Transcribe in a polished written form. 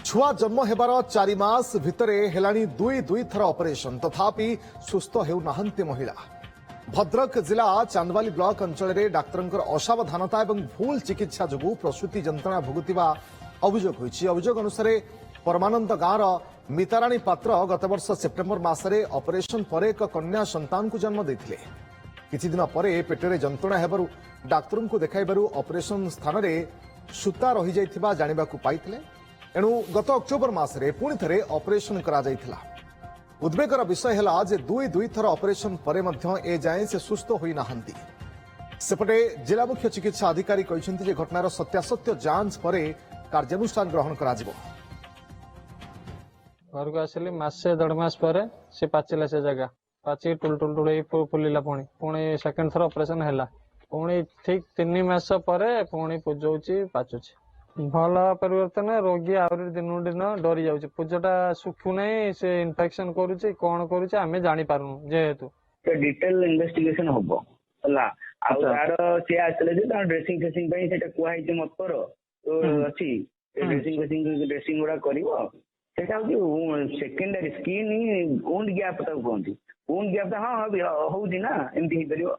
छुआ जन्म हेबार 4 मास भितरे हेलानी दुई थर ऑपरेशन तथापि सुस्थ हेउनाहंती महिला। भद्रक जिला चांदवाली ब्लॉक अंचल में डाक्तर असावधानता और भूल चिकित्सा जोगु प्रसूति जंत्रणा भोगुवा अभियोग होइछि। अभियोग अनुसार परमानंद गांवर मिताराणी पात्र गत वर्ष सेप्टेम्बर मासरे ऑपरेशन पर एक कन्या संतान को जन्म देथिले। किछि दिन परे पेटरे जंत्रणा हेबारु डाक्तर को देखाइबारु ऑपरेशन स्थान में सूता रही जाइथिबा जानिबाकु पाइथिले। एणु गत अक्टोबर मासरे पुणी थे ऑपरेशन करा जाइथिला। उद्वेगर विषय है जे दुई थर ऑपरेशन परे मध्य ए जाए से सुस्थ होई नाहंती। सेपटे जिला मुख्य चिकित्सा अधिकारी कहते जे घटनार सत्यासत्य जांच पर कार्यानुष्ठान ग्रहण करा जिवो। घर को आसिली मासे 1.5 मास पर से पाचिला से जगह पाची टुल टुल टुल फुलिला पुणी पुणी सेकेंड थर ऑपरेशन हैला पुणी ठीक 3 मास पर पुणी पूजौची पाचुची भल परिवर्तन रोगी आहरी दिन दिन डरी जाऊँ पूजटा सुखु नहीं से इन्फेक्शन करुचे कौन करुचे आमे जानी पारुनु जेहेतु डिटेल इन्वेस्टिगेशन होबो हला आ तार से आसले जे तार ड्रेसिंग फेसिंग पई सेटा कुआ हिते मत कर तो अछि ड्रेसिंग गुडा करिवो सेटा होती सेकेंडरी स्किन वुंड गैप तक कहती वुंड गैप हाँ हाँ होउची ना एमती ही करिवो।